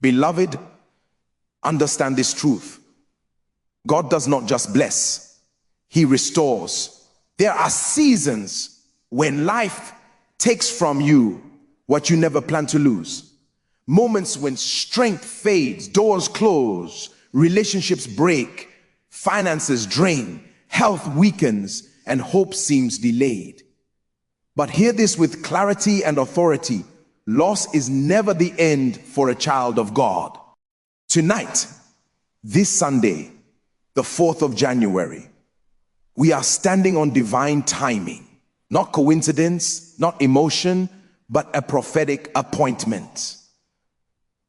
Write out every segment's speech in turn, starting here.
Beloved, understand this truth. God does not just bless, He restores. There are seasons when life takes from you what you never planned to lose. Moments when strength fades, doors close, relationships break, finances drain, health weakens, and hope seems delayed. But hear this with clarity and authority. Loss is never the end for a child of God. Tonight, this Sunday, the 4th of January, we are standing on divine timing. Not coincidence, not emotion, but a prophetic appointment.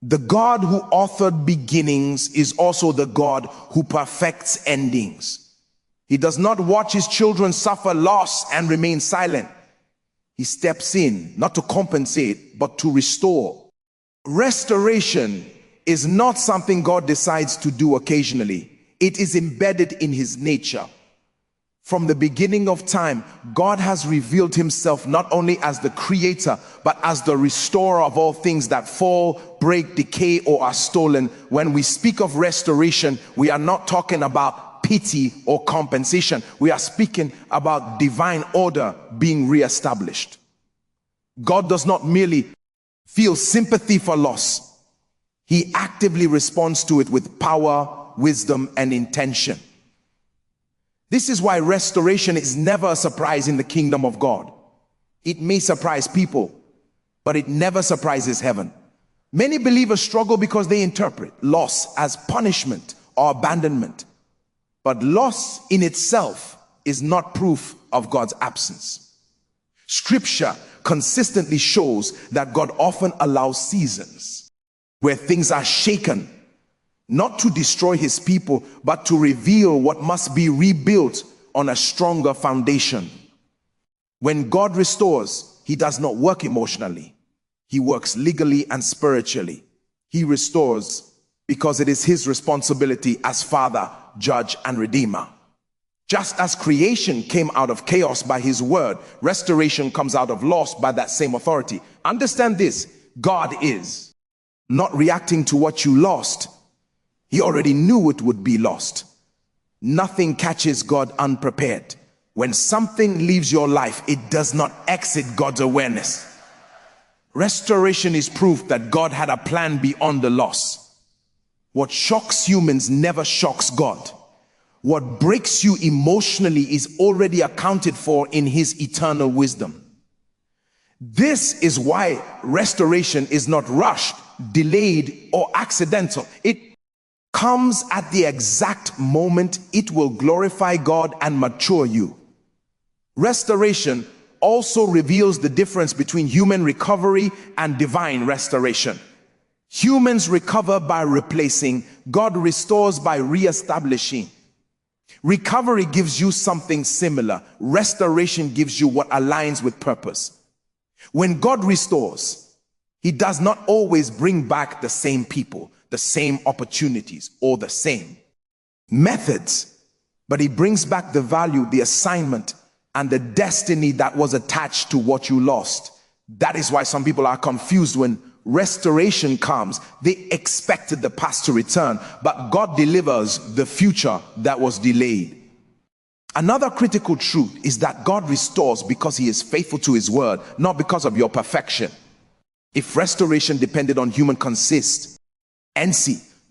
The God who authored beginnings is also the God who perfects endings. He does not watch his children suffer loss and remain silent. He steps in, not to compensate, but to restore. Restoration is not something God decides to do occasionally. It is embedded in his nature. From the beginning of time, God has revealed himself not only as the creator, but as the restorer of all things that fall, break, decay, or are stolen. When we speak of restoration, we are not talking about pity or compensation. We are speaking about divine order being reestablished. God does not merely feel sympathy for loss. He actively responds to it with power, wisdom, and intention. This is why restoration is never a surprise in the kingdom of God. It may surprise people, but it never surprises heaven. Many believers struggle because they interpret loss as punishment or abandonment. But loss in itself is not proof of God's absence. Scripture consistently shows that God often allows seasons where things are shaken, not to destroy his people, but to reveal what must be rebuilt on a stronger foundation. When God restores, he does not work emotionally. He works legally and spiritually. He restores because it is his responsibility as Father, Judge, and Redeemer. Just as creation came out of chaos by his word, restoration comes out of loss by that same authority. Understand this: God is not reacting to what you lost. He already knew it would be lost. Nothing catches God unprepared. When something leaves your life, it does not exit God's awareness. Restoration is proof that God had a plan beyond the loss. What shocks humans never shocks God. What breaks you emotionally is already accounted for in his eternal wisdom. This is why restoration is not rushed, delayed, or accidental. It comes at the exact moment it will glorify God and mature you. Restoration also reveals the difference between human recovery and divine restoration. Humans recover by replacing. God restores by reestablishing. Recovery gives you something similar. Restoration gives you what aligns with purpose. When God restores, he does not always bring back the same people, the same opportunities, or the same methods, but he brings back the value, the assignment, and the destiny that was attached to what you lost. That is why some people are confused when restoration comes. They expected the past to return, but God delivers the future that was delayed. Another critical truth is that God restores because he is faithful to his word, not because of your perfection. If restoration depended on human consistency,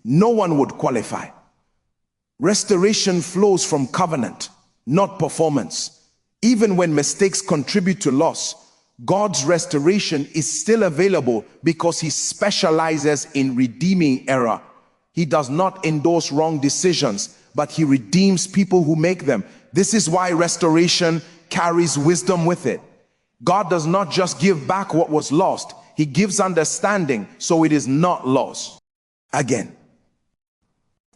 no one would qualify. Restoration flows from covenant, not performance. Even when mistakes contribute to loss, God's restoration is still available because he specializes in redeeming error. He does not endorse wrong decisions, but he redeems people who make them. This is why restoration carries wisdom with it. God does not just give back what was lost, he gives understanding so it is not lost again.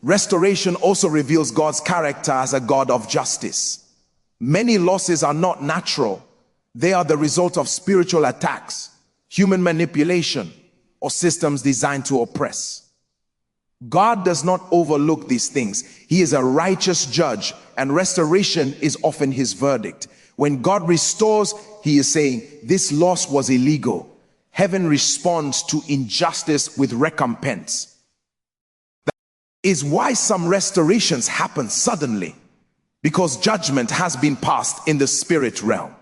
Restoration also reveals God's character as a God of justice. Many losses are not natural. They are the result of spiritual attacks, human manipulation, or systems designed to oppress. God does not overlook these things. He is a righteous judge, and restoration is often his verdict. When God restores, he is saying, this loss was illegal. heaven responds to injustice with recompense. That is why some restorations happen suddenly, because judgment has been passed in the spirit realm.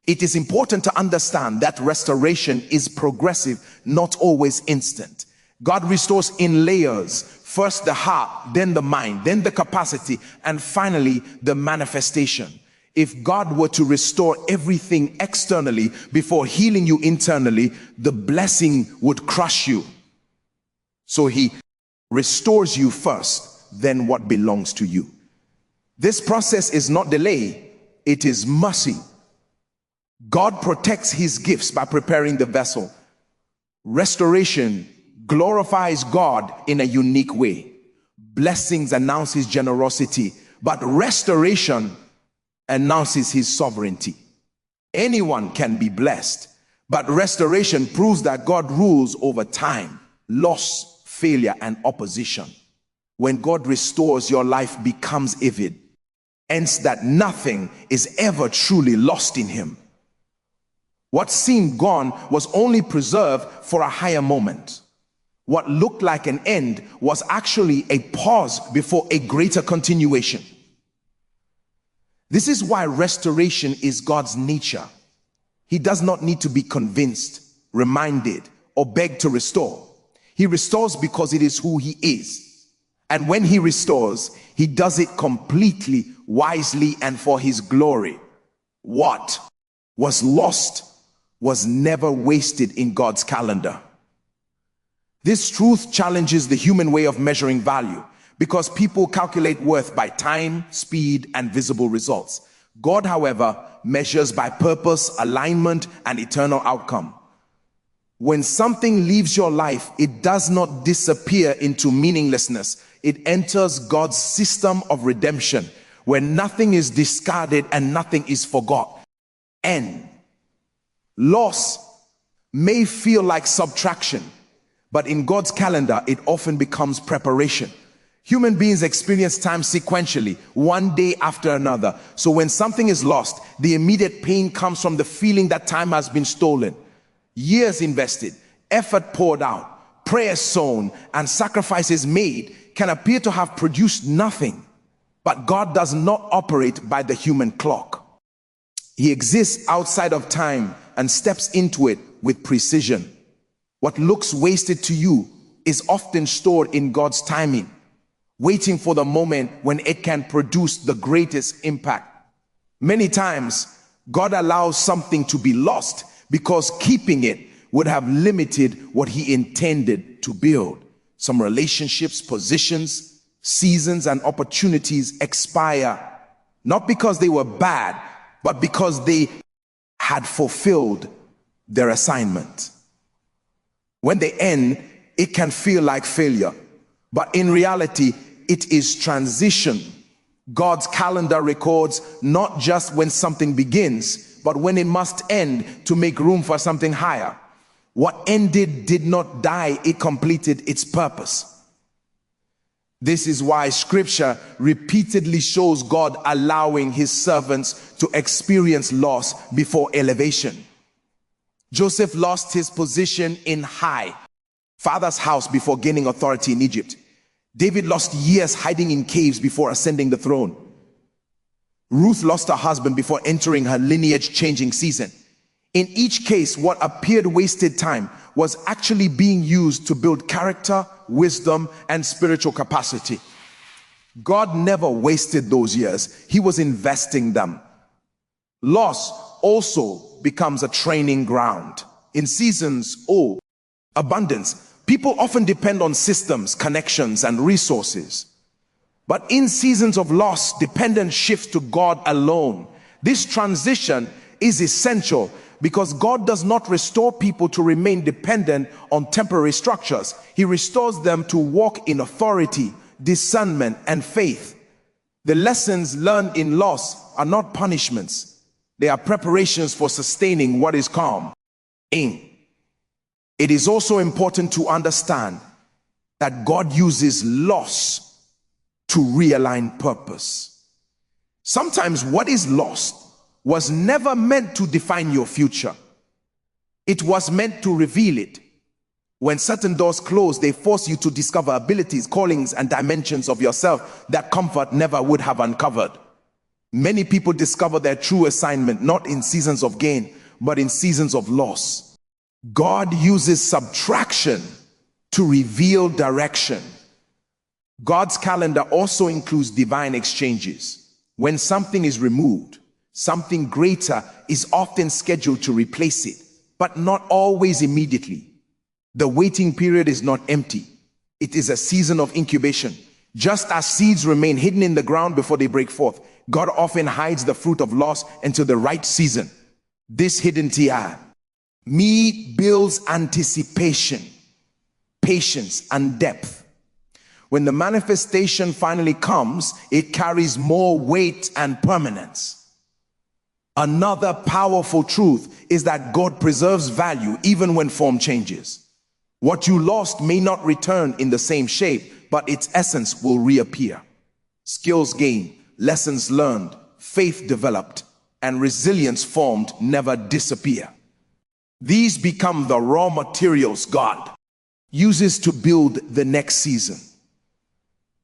It is important to understand that restoration is progressive, not always instant. God restores in layers. First the heart, then the mind, then the capacity, and finally the manifestation. If God were to restore everything externally before healing you internally, the blessing would crush you. So he restores you first, then what belongs to you. This process is not delay, it is mercy. God protects his gifts by preparing the vessel. Restoration glorifies God in a unique way. Blessings announce his generosity, but restoration announces his sovereignty. Anyone can be blessed, but restoration proves that God rules over time, loss, failure, and opposition. When God restores, your life becomes vivid, hence that nothing is ever truly lost in him. What seemed gone was only preserved for a higher moment. What looked like an end was actually a pause before a greater continuation. This is why restoration is God's nature. He does not need to be convinced, reminded, or begged to restore. He restores because it is who he is. And when he restores, he does it completely, wisely, and for his glory. What was lost was never wasted in God's calendar. This truth challenges the human way of measuring value, because people calculate worth by time, speed, and visible results. God, however, measures by purpose, alignment, and eternal outcome. When something leaves your life, it does not disappear into meaninglessness. It enters God's system of redemption, where nothing is discarded and nothing is forgotten. And loss may feel like subtraction, but in God's calendar, it often becomes preparation. Human beings experience time sequentially, one day after another. So when something is lost, the immediate pain comes from the feeling that time has been stolen. Years invested, effort poured out, prayers sown, and sacrifices made can appear to have produced nothing. But God does not operate by the human clock. He exists outside of time and steps into it with precision. What looks wasted to you is often stored in God's timing, waiting for the moment when it can produce the greatest impact. Many times, God allows something to be lost because keeping it would have limited what he intended to build. Some relationships, positions, seasons, and opportunities expire, not because they were bad, but because they had fulfilled their assignment. When they end, it can feel like failure, but in reality, it is transition. God's calendar records not just when something begins, but when it must end to make room for something higher. What ended did not die, it completed its purpose. This is why scripture repeatedly shows God allowing his servants to experience loss before elevation. Joseph lost his position in father's house before gaining authority in Egypt. David lost years hiding in caves before ascending the throne. Ruth lost her husband before entering her lineage-changing season. In each case, what appeared wasted time was actually being used to build character, wisdom, and spiritual capacity. God never wasted those years. He was investing them. Loss also becomes a training ground. In seasons, abundance, people often depend on systems, connections, and resources. But in seasons of loss, dependence shifts to God alone. This transition is essential because God does not restore people to remain dependent on temporary structures. He restores them to walk in authority, discernment, and faith. The lessons learned in loss are not punishments. They are preparations for sustaining what is calm. It is also important to understand that God uses loss to realign purpose. Sometimes what is lost was never meant to define your future. It was meant to reveal it. When certain doors close, they force you to discover abilities, callings, and dimensions of yourself that comfort never would have uncovered. Many people discover their true assignment not in seasons of gain, but in seasons of loss. God uses subtraction to reveal direction. God's calendar also includes divine exchanges. When something is removed, something greater is often scheduled to replace it, but not always immediately. The waiting period is not empty. It is a season of incubation. Just as seeds remain hidden in the ground before they break forth, God often hides the fruit of loss until the right season. This hidden TI builds anticipation, patience, and depth. When the manifestation finally comes, it carries more weight and permanence. Another powerful truth is that God preserves value even when form changes. What you lost may not return in the same shape, but its essence will reappear. Skills gained, lessons learned, faith developed, and resilience formed never disappear. These become the raw materials God uses to build the next season.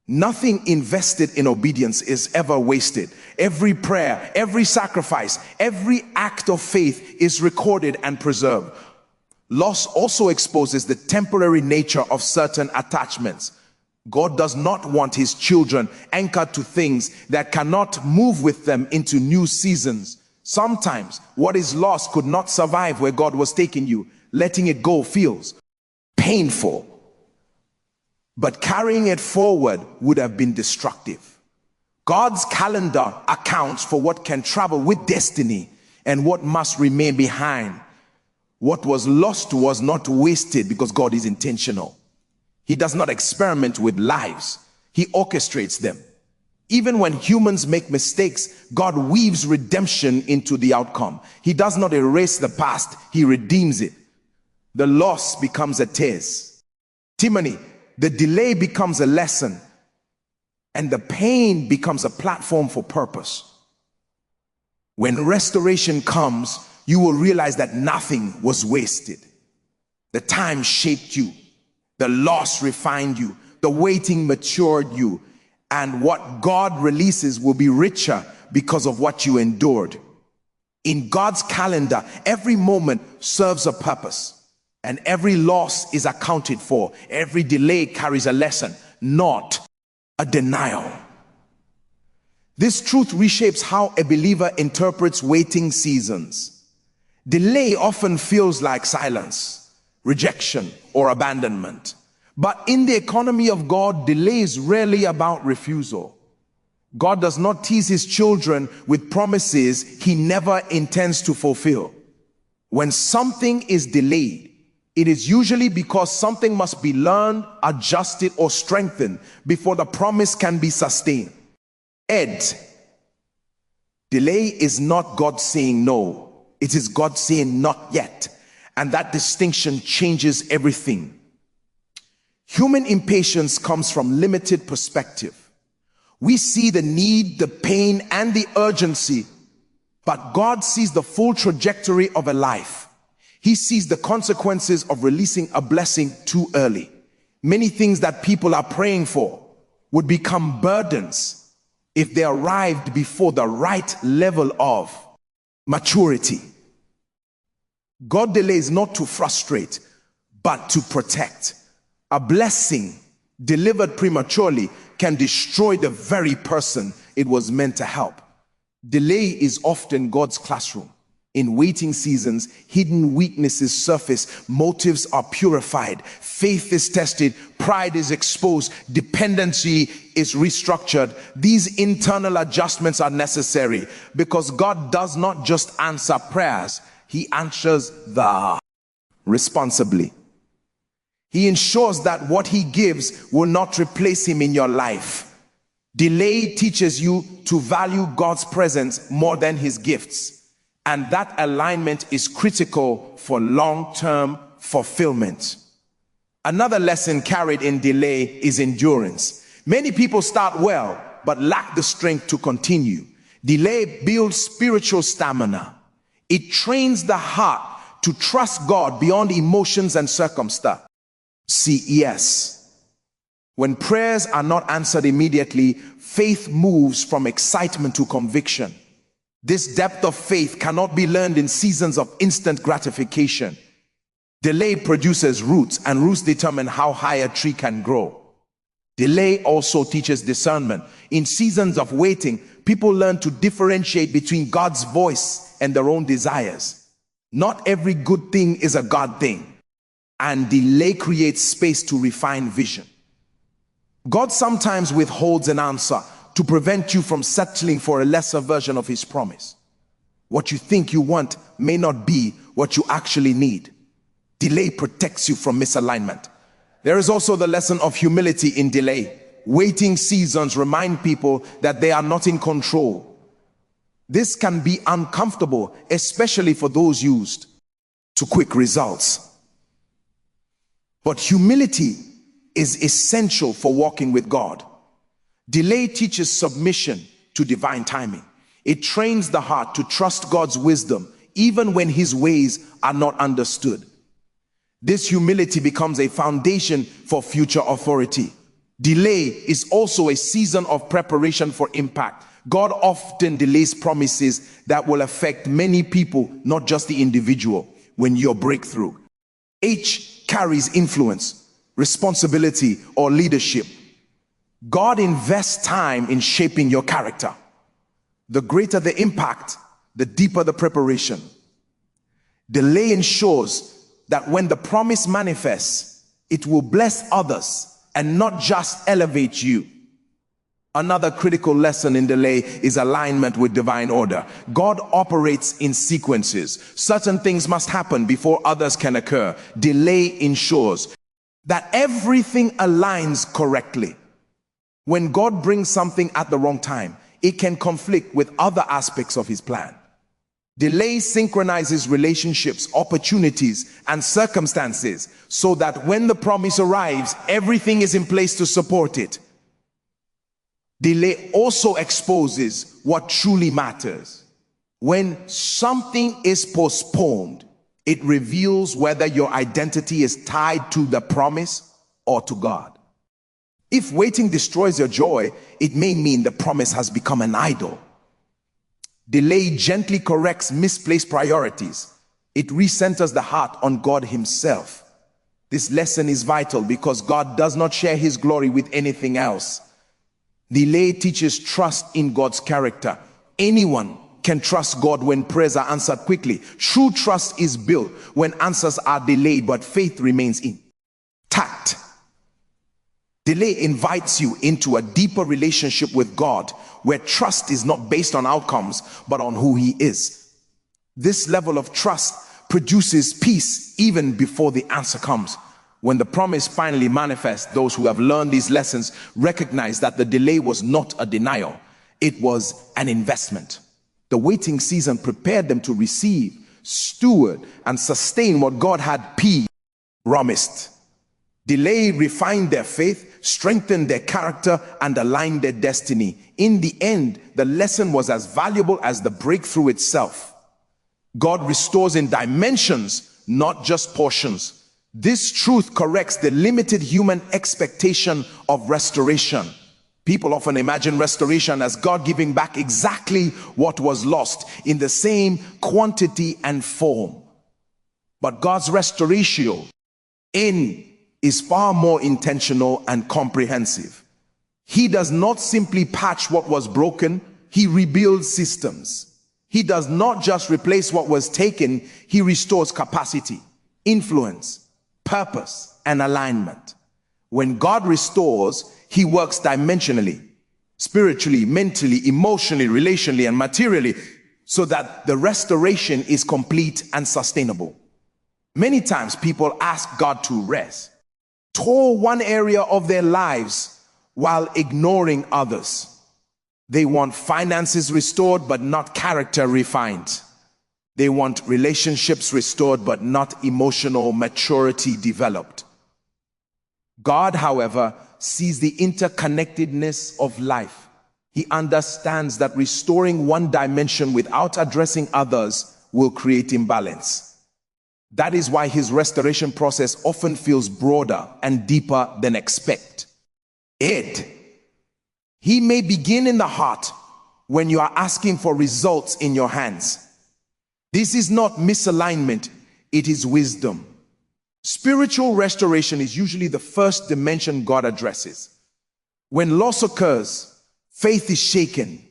Nothing invested in obedience is ever wasted. Every prayer, every sacrifice, every act of faith is recorded and preserved. Loss also exposes the temporary nature of certain attachments. God does not want his children anchored to things that cannot move with them into new seasons. Sometimes what is lost could not survive where God was taking you. Letting it go feels painful, but carrying it forward would have been destructive. God's calendar accounts for what can travel with destiny and what must remain behind. What was lost was not wasted because God is intentional. He does not experiment with lives. He orchestrates them. Even when humans make mistakes, God weaves redemption into the outcome. He does not erase the past. He redeems it. The loss becomes a test. Testimony, the delay becomes a lesson, and the pain becomes a platform for purpose. When restoration comes, you will realize that nothing was wasted. The time shaped you. The loss refined you. The waiting matured you. And what God releases will be richer because of what you endured. In God's calendar, every moment serves a purpose. And every loss is accounted for. Every delay carries a lesson, not a denial. This truth reshapes how a believer interprets waiting seasons. Delay often feels like silence, rejection, or abandonment. But in the economy of God, delay is rarely about refusal. God does not tease his children with promises he never intends to fulfill. When something is delayed, it is usually because something must be learned, adjusted, or strengthened before the promise can be sustained. Delay is not God saying no. It is God saying not yet. And that distinction changes everything. Human impatience comes from limited perspective. We see the need, the pain, and the urgency, but God sees the full trajectory of a life. He sees the consequences of releasing a blessing too early. Many things that people are praying for would become burdens if they arrived before the right level of maturity. God delays not to frustrate, but to protect. A blessing delivered prematurely can destroy the very person it was meant to help. Delay is often God's classroom. In waiting seasons, hidden weaknesses surface, motives are purified, faith is tested, pride is exposed, dependency is restructured. These internal adjustments are necessary because God does not just answer prayers, he answers them responsibly. He ensures that what he gives will not replace him in your life. Delay teaches you to value God's presence more than his gifts. And that alignment is critical for long-term fulfillment. Another lesson carried in delay is endurance. Many people start well, but lack the strength to continue. Delay builds spiritual stamina. It trains the heart to trust God beyond emotions and circumstance. CES. When prayers are not answered immediately, faith moves from excitement to conviction. This depth of faith cannot be learned in seasons of instant gratification. Delay produces roots, and roots determine how high a tree can grow. Delay also teaches discernment. In seasons of waiting, people learn to differentiate between God's voice and their own desires. Not every good thing is a God thing, and delay creates space to refine vision. God sometimes withholds an answer to prevent you from settling for a lesser version of his promise. What you think you want may not be what you actually need. Delay protects you from misalignment. There is also the lesson of humility in delay. Waiting seasons remind people that they are not in control. This can be uncomfortable, especially for those used to quick results. But humility is essential for walking with God. Delay teaches submission to divine timing. It trains the heart to trust God's wisdom, even when his ways are not understood. This humility becomes a foundation for future authority. Delay is also a season of preparation for impact. God often delays promises that will affect many people, not just the individual. When your breakthrough. H carries influence, responsibility, or leadership. God invests time in shaping your character. The greater the impact, the deeper the preparation. Delay ensures that when the promise manifests, it will bless others and not just elevate you. Another critical lesson in delay is alignment with divine order. God operates in sequences. Certain things must happen before others can occur. Delay ensures that everything aligns correctly. When God brings something at the wrong time, it can conflict with other aspects of his plan. Delay synchronizes relationships, opportunities, and circumstances so that when the promise arrives, everything is in place to support it. Delay also exposes what truly matters. When something is postponed, it reveals whether your identity is tied to the promise or to God. If waiting destroys your joy, it may mean the promise has become an idol. Delay gently corrects misplaced priorities. It recenters the heart on God himself. This lesson is vital because God does not share his glory with anything else. Delay teaches trust in God's character. Anyone can trust God when prayers are answered quickly. True trust is built when answers are delayed, but faith remains intact. Delay invites you into a deeper relationship with God, where trust is not based on outcomes, but on who he is. This level of trust produces peace even before the answer comes. When the promise finally manifests, those who have learned these lessons recognize that the delay was not a denial. It was an investment. The waiting season prepared them to receive, steward, and sustain what God had promised. Delay refined their faith, strengthened their character, and aligned their destiny. In the end, the lesson was as valuable as the breakthrough itself. God restores in dimensions, not just portions. This truth corrects the limited human expectation of restoration. People often imagine restoration as God giving back exactly what was lost in the same quantity and form. But God's restoration is far more intentional and comprehensive. He does not simply patch what was broken, he rebuilds systems. He does not just replace what was taken, he restores capacity, influence, purpose, and alignment. When God restores, he works dimensionally, spiritually, mentally, emotionally, relationally, and materially, so that the restoration is complete and sustainable. Many times people ask God to restore one area of their lives while ignoring others. They want finances restored, but not character refined. They want relationships restored, but not emotional maturity developed. God, however, sees the interconnectedness of life. He understands that restoring one dimension without addressing others will create imbalance. That is why his restoration process often feels broader and deeper than expect. He may begin in the heart when you are asking for results in your hands. This is not misalignment, it is wisdom. Spiritual restoration is usually the first dimension God addresses. When loss occurs, faith is shaken,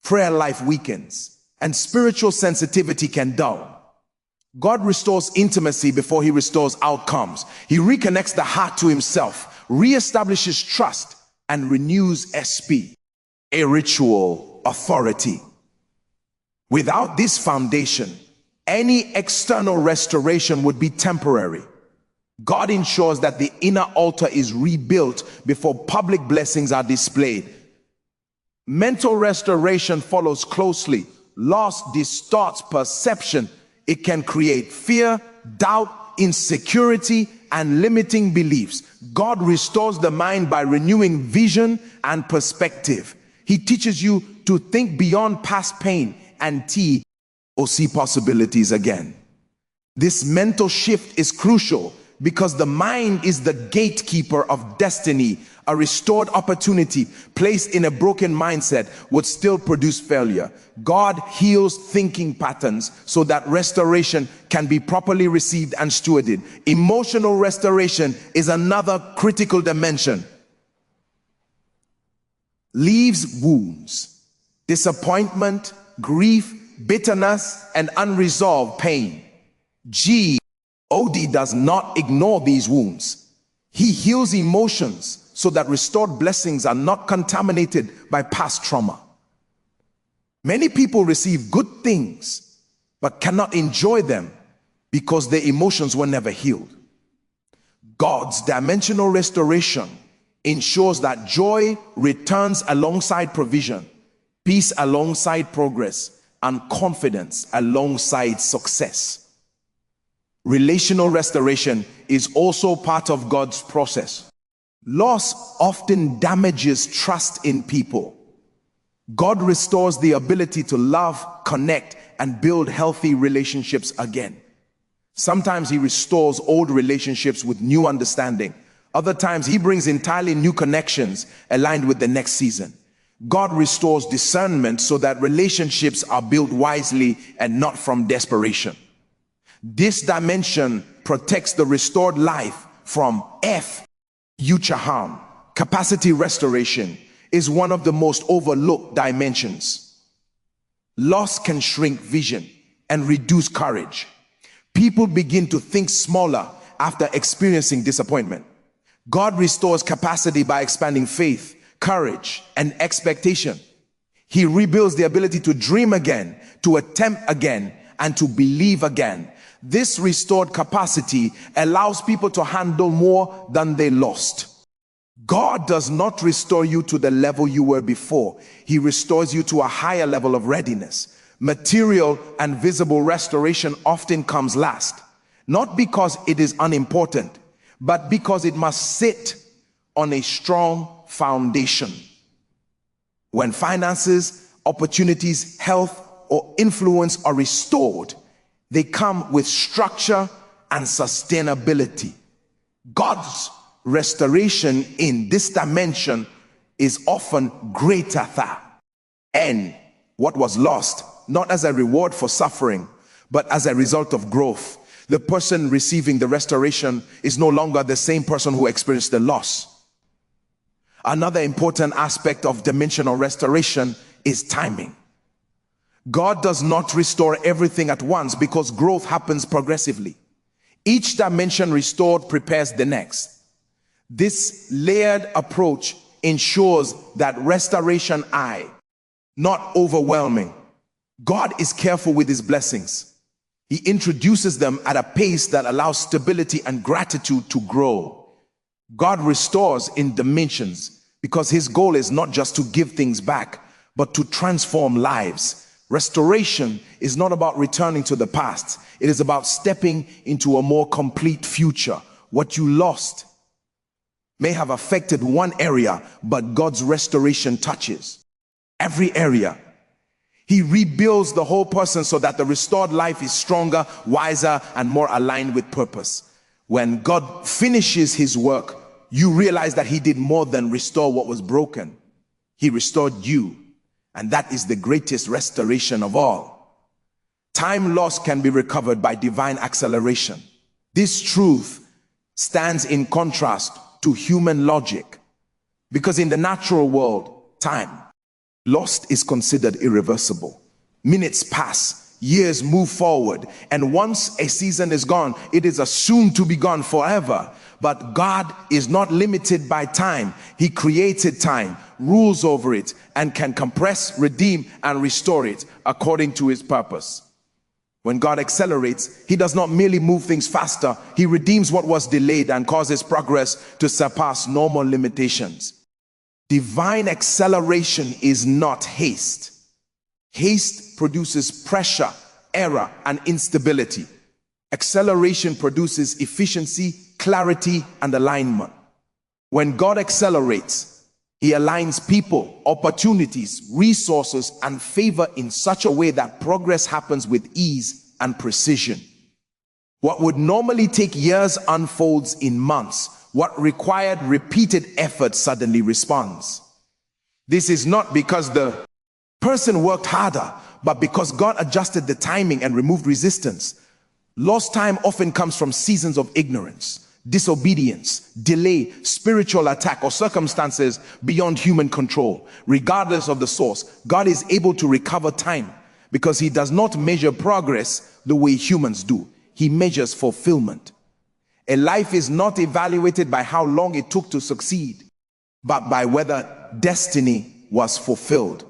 prayer life weakens, and spiritual sensitivity can dull. God restores intimacy before he restores outcomes. He reconnects the heart to himself, reestablishes trust, and renews SP, a ritual authority. Without this foundation, any external restoration would be temporary. God ensures that the inner altar is rebuilt before public blessings are displayed. Mental restoration follows closely. Loss distorts perception. It can create fear, doubt, insecurity, and limiting beliefs. God restores the mind by renewing vision and perspective. He teaches you to think beyond past pain and see possibilities again. This mental shift is crucial because the mind is the gatekeeper of destiny. A restored opportunity placed in a broken mindset would still produce failure. God heals thinking patterns so that restoration can be properly received and stewarded. Emotional restoration is another critical dimension. Leaves wounds, disappointment, grief, bitterness, and unresolved pain. God does not ignore these wounds. He heals emotions so that restored blessings are not contaminated by past trauma. Many people receive good things but cannot enjoy them because their emotions were never healed. God's dimensional restoration ensures that joy returns alongside provision, peace alongside progress, and confidence alongside success. Relational restoration is also part of God's process. Loss often damages trust in people. God restores the ability to love, connect, and build healthy relationships again. Sometimes he restores old relationships with new understanding. Other times he brings entirely new connections aligned with the next season. God restores discernment so that relationships are built wisely and not from desperation. This dimension protects the restored life from future harm. Capacity restoration is one of the most overlooked dimensions. Loss can shrink vision and reduce courage. People begin to think smaller after experiencing disappointment. God restores capacity by expanding faith, courage, and expectation. He rebuilds the ability to dream again, to attempt again, and to believe again. This restored capacity allows people to handle more than they lost. God does not restore you to the level you were before. He restores you to a higher level of readiness. Material and visible restoration often comes last, not because it is unimportant, but because it must sit on a strong foundation. When finances, opportunities, health, or influence are restored, they come with structure and sustainability. God's restoration in this dimension is often greater than what was lost, not as a reward for suffering, but as a result of growth. The person receiving the restoration is no longer the same person who experienced the loss. Another important aspect of dimensional restoration is timing. God does not restore everything at once because growth happens progressively. Each dimension restored prepares the next. This layered approach ensures that restoration not overwhelming. God is careful with his blessings. He introduces them at a pace that allows stability and gratitude to grow. God restores in dimensions because his goal is not just to give things back, but to transform lives. Restoration is not about returning to the past. It is about stepping into a more complete future. What you lost may have affected one area, but God's restoration touches every area. He rebuilds the whole person so that the restored life is stronger, wiser, and more aligned with purpose. When God finishes his work, you realize that he did more than restore what was broken. He restored you, and that is the greatest restoration of all. Time lost can be recovered by divine acceleration. This truth stands in contrast to human logic, because in the natural world, time lost is considered irreversible. Minutes pass, years move forward, and once a season is gone, it is assumed to be gone forever. But God is not limited by time. He created time, rules over it, and can compress, redeem, and restore it according to his purpose. When God accelerates, he does not merely move things faster. He redeems what was delayed and causes progress to surpass normal limitations. Divine acceleration is not haste. Haste produces pressure, error, and instability. Acceleration produces efficiency, clarity, and alignment. When God accelerates, he aligns people, opportunities, resources, and favor in such a way that progress happens with ease and precision. What would normally take years unfolds in months. What required repeated effort suddenly responds. This is not because the person worked harder, but because God adjusted the timing and removed resistance. Lost time often comes from seasons of ignorance, disobedience, delay, spiritual attack, or circumstances beyond human control. Regardless of the source, God is able to recover time because he does not measure progress the way humans do. He measures fulfillment. A life is not evaluated by how long it took to succeed, but by whether destiny was fulfilled.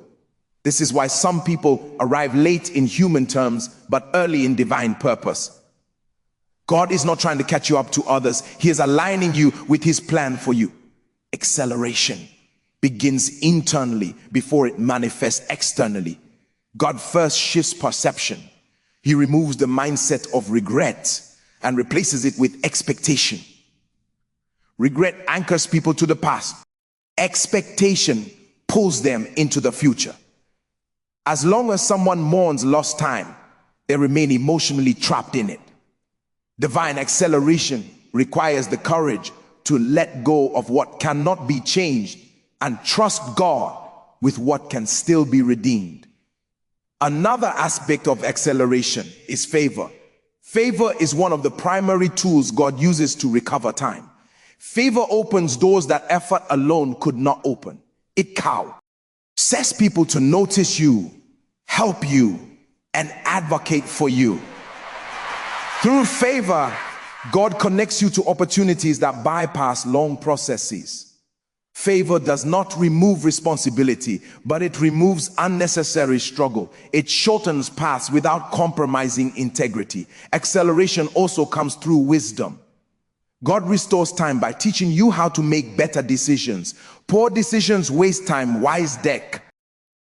This is why some people arrive late in human terms, but early in divine purpose. God is not trying to catch you up to others. He is aligning you with his plan for you. Acceleration begins internally before it manifests externally. God first shifts perception. He removes the mindset of regret and replaces it with expectation. Regret anchors people to the past. Expectation pulls them into the future. As long as someone mourns lost time, they remain emotionally trapped in it. Divine acceleration requires the courage to let go of what cannot be changed and trust God with what can still be redeemed. Another aspect of acceleration is favor. Favor is one of the primary tools God uses to recover time. Favor opens doors that effort alone could not open. It sets people to notice you, help you, and advocate for you. Through favor, God connects you to opportunities that bypass long processes. Favor does not remove responsibility, but it removes unnecessary struggle. It shortens paths without compromising integrity. Acceleration also comes through wisdom. God restores time by teaching you how to make better decisions. Poor decisions waste time. Wise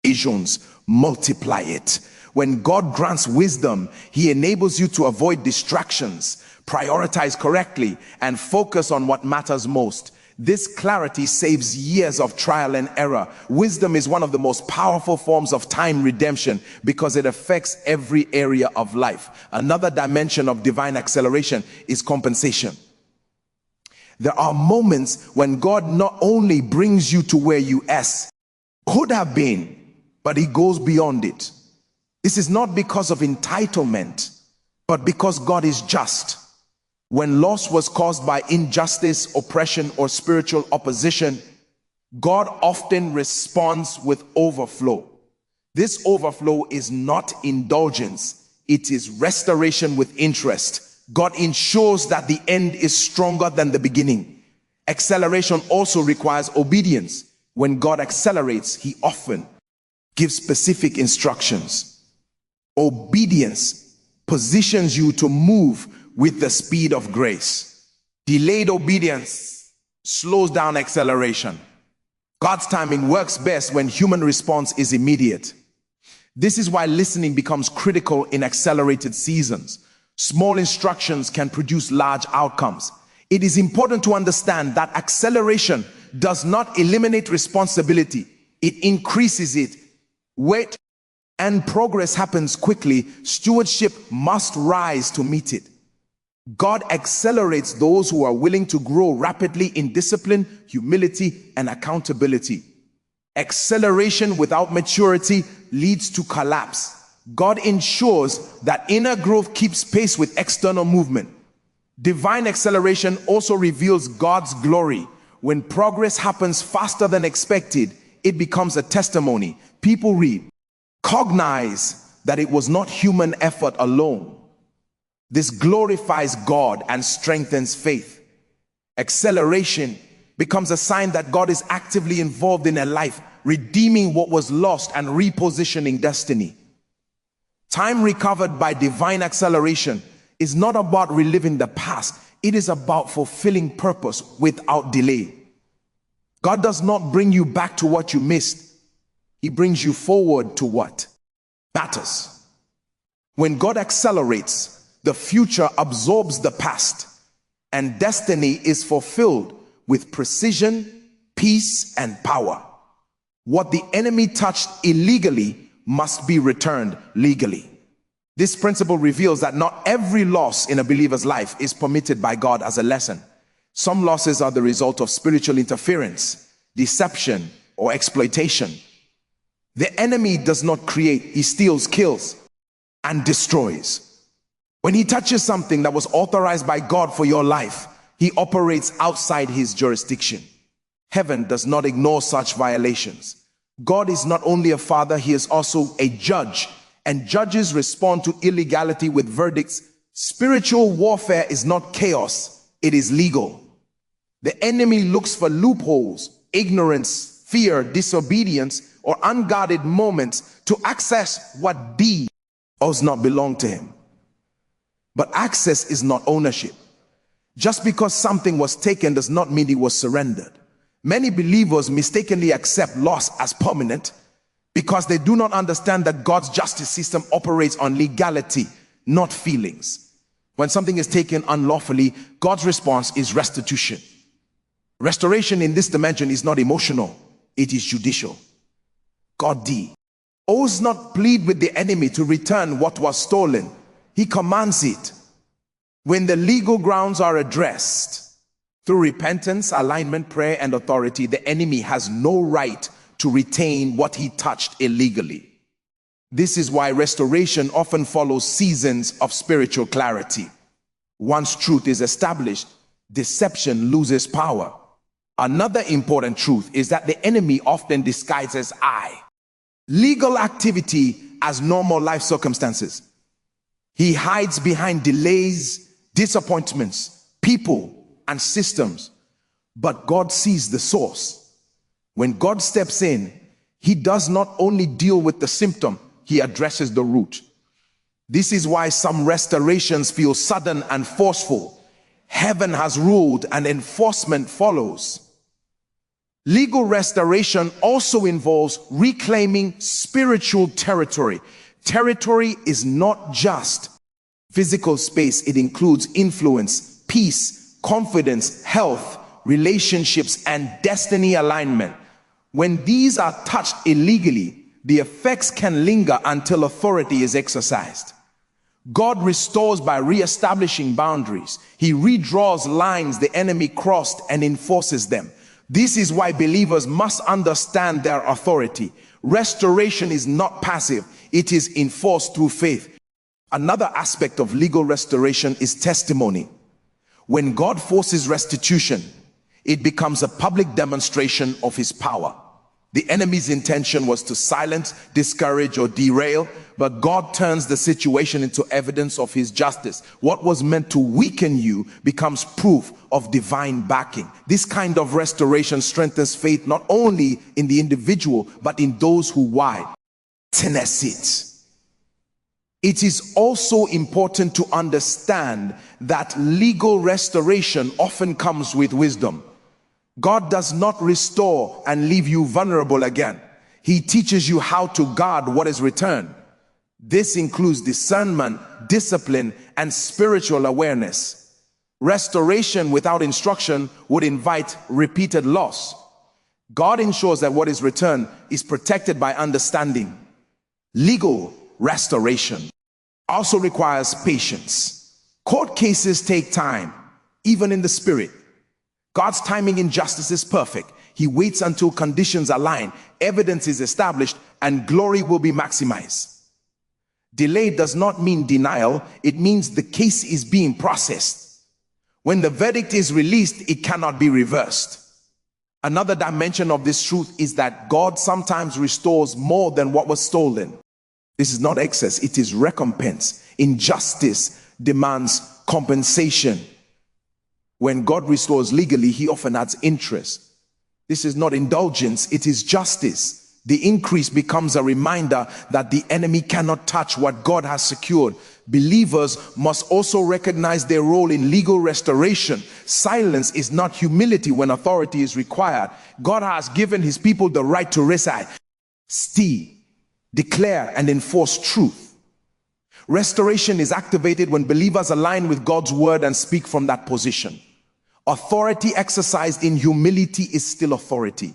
decisions multiply it. When God grants wisdom, he enables you to avoid distractions, prioritize correctly, and focus on what matters most. This clarity saves years of trial and error. Wisdom is one of the most powerful forms of time redemption because it affects every area of life. Another dimension of divine acceleration is compensation. There are moments when God not only brings you to where you could have been, but he goes beyond it. This is not because of entitlement, but because God is just. When loss was caused by injustice, oppression, or spiritual opposition, God often responds with overflow. This overflow is not indulgence, it is restoration with interest. God ensures that the end is stronger than the beginning. Acceleration also requires obedience. When God accelerates, he often gives specific instructions. Obedience positions you to move with the speed of grace. Delayed obedience slows down acceleration. God's timing works best when human response is immediate. This is why listening becomes critical in accelerated seasons. Small instructions can produce large outcomes. It is important to understand that acceleration does not eliminate responsibility. It increases it. Wait and progress happens quickly, stewardship must rise to meet it. God accelerates those who are willing to grow rapidly in discipline, humility, and accountability. Acceleration without maturity leads to collapse. God ensures that inner growth keeps pace with external movement. Divine acceleration also reveals God's glory. When progress happens faster than expected, it becomes a testimony. People read, "Cognize that it was not human effort alone." This glorifies God and strengthens faith. Acceleration becomes a sign that God is actively involved in a life, redeeming what was lost and repositioning destiny. Time recovered by divine acceleration is not about reliving the past. It is about fulfilling purpose without delay. God does not bring you back to what you missed. He brings you forward to what matters. When God accelerates, the future absorbs the past, and destiny is fulfilled with precision, peace, and power. What the enemy touched illegally must be returned legally. This principle reveals that not every loss in a believer's life is permitted by God as a lesson. Some losses are the result of spiritual interference, deception, or exploitation. The enemy does not create, he steals, kills, and destroys. When he touches something that was authorized by God for your life, he operates outside his jurisdiction. Heaven does not ignore such violations. God is not only a father, he is also a judge, and judges respond to illegality with verdicts. Spiritual warfare is not chaos, it is legal. The enemy looks for loopholes, ignorance, fear, disobedience, or unguarded moments to access what does not belong to him. But access is not ownership. Just because something was taken does not mean it was surrendered. Many believers mistakenly accept loss as permanent because they do not understand that God's justice system operates on legality, not feelings. When something is taken unlawfully, God's response is restitution. Restoration in this dimension is not emotional, it is judicial. God owes not plead with the enemy to return what was stolen. He commands it. When the legal grounds are addressed through repentance, alignment, prayer, and authority, the enemy has no right to retain what he touched illegally. This is why restoration often follows seasons of spiritual clarity. Once truth is established, deception loses power. Another important truth is that the enemy often disguises legal activity as normal life circumstances. He hides behind delays, disappointments, people, and systems. But God sees the source. When God steps in, he does not only deal with the symptom, he addresses the root. This is why some restorations feel sudden and forceful. Heaven has ruled and enforcement follows. Legal restoration also involves reclaiming spiritual territory. Territory is not just physical space, it includes influence, peace, confidence, health, relationships, and destiny alignment. When these are touched illegally, the effects can linger until authority is exercised. God restores by reestablishing boundaries. He redraws lines the enemy crossed and enforces them. This is why believers must understand their authority. Restoration is not passive, it is enforced through faith. Another aspect of legal restoration is testimony. When God forces restitution, it becomes a public demonstration of his power. The enemy's intention was to silence, discourage, or derail, but God turns the situation into evidence of his justice. What was meant to weaken you becomes proof of divine backing. This kind of restoration strengthens faith not only in the individual, but in those who witness it. It is also important to understand that legal restoration often comes with wisdom. God does not restore and leave you vulnerable again. He teaches you how to guard what is returned. This includes discernment, discipline, and spiritual awareness. Restoration without instruction would invite repeated loss. God ensures that what is returned is protected by understanding. Legal restoration also requires patience. Court cases take time, even in the spirit. God's timing in justice is perfect. He waits until conditions align, evidence is established, and glory will be maximized. Delay does not mean denial, it means the case is being processed. When the verdict is released, it cannot be reversed. Another dimension of this truth is that God sometimes restores more than what was stolen. This is not excess, it is recompense. Injustice demands compensation. When God restores legally, he often adds interest. This is not indulgence, it is justice. The increase becomes a reminder that the enemy cannot touch what God has secured. Believers must also recognize their role in legal restoration. Silence is not humility when authority is required. God has given his people the right to reside, stay, declare, and enforce truth. Restoration is activated when believers align with God's word and speak from that position. Authority exercised in humility is still authority.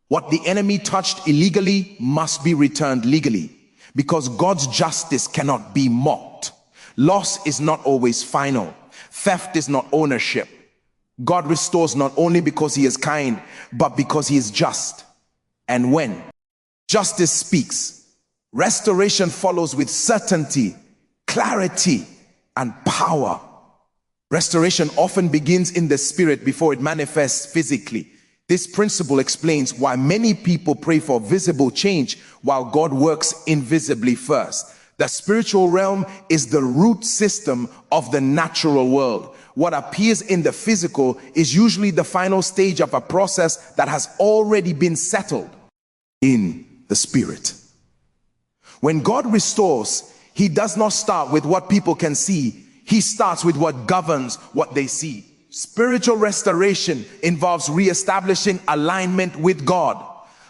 What the enemy touched illegally must be returned legally, because God's justice cannot be mocked. Loss is not always final. Theft is not ownership. God restores not only because he is kind, but because he is just. And when justice speaks, restoration follows with certainty, clarity, and power. Restoration often begins in the spirit before it manifests physically. This principle explains why many people pray for visible change while God works invisibly first. The spiritual realm is the root system of the natural world. What appears in the physical is usually the final stage of a process that has already been settled in the spirit. When God restores, he does not start with what people can see. He starts with what governs what they see. Spiritual restoration involves reestablishing alignment with God.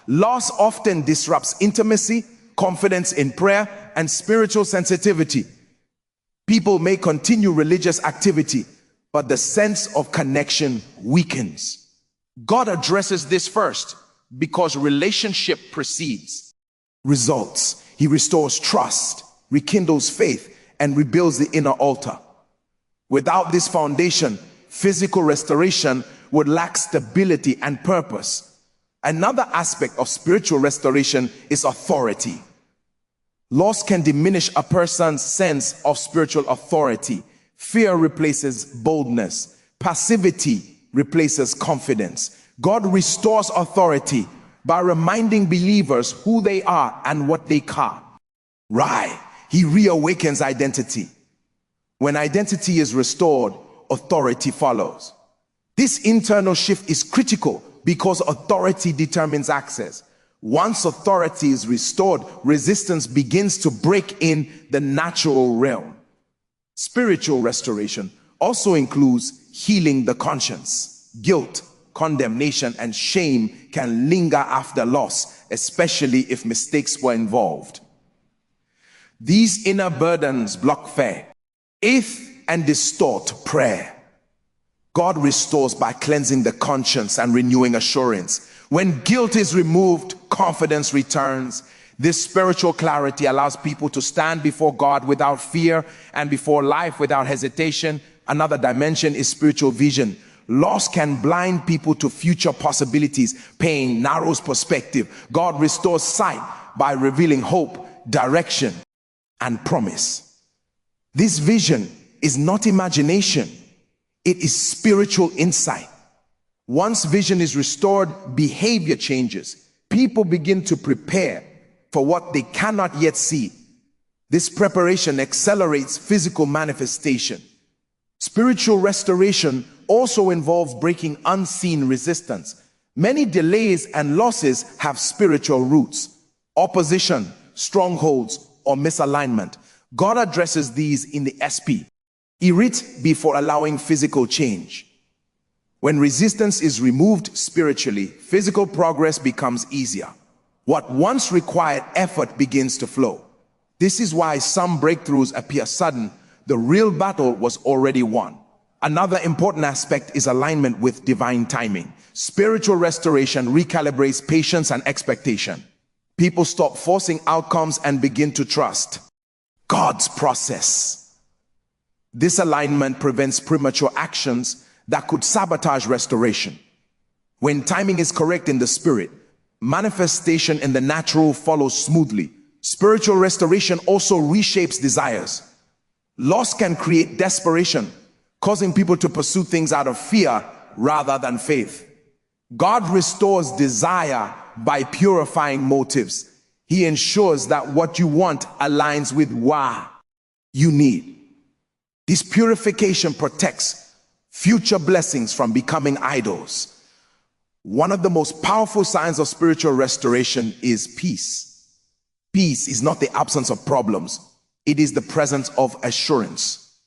Loss often disrupts intimacy, confidence in prayer, and spiritual sensitivity. People may continue religious activity, but the sense of connection weakens. God addresses this first because relationship precedes results. He restores trust, rekindles faith, and rebuilds the inner altar. Without this foundation, physical restoration would lack stability and purpose. Another aspect of spiritual restoration is authority. Loss can diminish a person's sense of spiritual authority. Fear replaces boldness. Passivity replaces confidence. God restores authority by reminding believers who they are and what they can't. Right. He reawakens identity. When identity is restored, authority follows. This internal shift is critical because authority determines access. Once authority is restored, resistance begins to break in the natural realm. Spiritual restoration also includes healing the conscience. Guilt, condemnation, and shame can linger after loss, especially if mistakes were involved. These inner burdens block faith and distort prayer. God restores by cleansing the conscience and renewing assurance. When guilt is removed, confidence returns. This spiritual clarity allows people to stand before God without fear and before life without hesitation. Another dimension is spiritual vision. Loss can blind people to future possibilities. Pain narrows perspective. God restores sight by revealing hope, direction, and promise. This vision is not imagination. It is spiritual insight. Once vision is restored, behavior changes. People begin to prepare for what they cannot yet see. This preparation accelerates physical manifestation. Spiritual restoration also involves breaking unseen resistance. Many delays and losses have spiritual roots: opposition, strongholds, or misalignment. God addresses these in the SP. Irrit before allowing physical change. When resistance is removed spiritually, physical progress becomes easier. What once required effort begins to flow. This is why some breakthroughs appear sudden. The real battle was already won. Another important aspect is alignment with divine timing. Spiritual restoration recalibrates patience and expectation. People stop forcing outcomes and begin to trust God's process. This alignment prevents premature actions that could sabotage restoration. When timing is correct in the spirit, manifestation in the natural follows smoothly. Spiritual restoration also reshapes desires. Loss can create desperation, causing people to pursue things out of fear rather than faith. God restores desire by purifying motives. He ensures that what you want aligns with what you need. This purification protects future blessings from becoming idols. One of the most powerful signs of spiritual restoration is peace. Peace is not the absence of problems. It is the presence of assurance.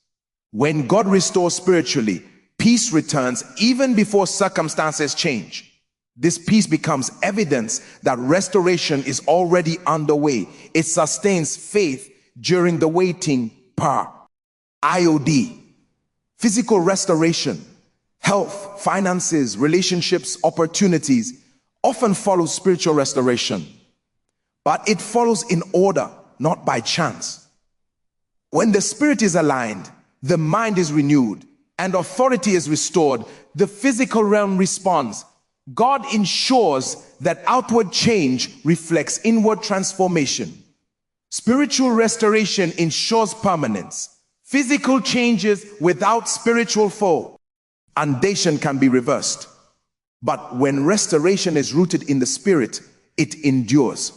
When God restores spiritually, peace returns even before circumstances change. This peace becomes evidence that restoration is already underway. It sustains faith during the waiting part. IOD, physical restoration, health, finances, relationships, opportunities often follow spiritual restoration, but it follows in order, not by chance. When the spirit is aligned, the mind is renewed, and authority is restored, the physical realm responds. God ensures that outward change reflects inward transformation. Spiritual restoration ensures permanence. Physical changes without spiritual foundation can be reversed. But when restoration is rooted in the spirit, it endures.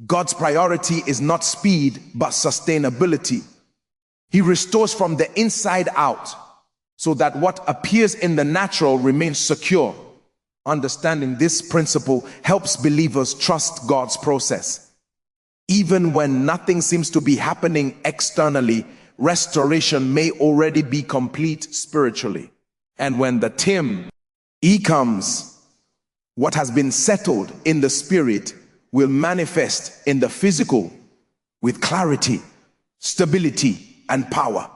God's priority is not speed, but sustainability. He restores from the inside out so that what appears in the natural remains secure. Understanding this principle helps believers trust God's process. Even when nothing seems to be happening externally, restoration may already be complete spiritually. And when the time comes, what has been settled in the spirit will manifest in the physical with clarity, stability, and power.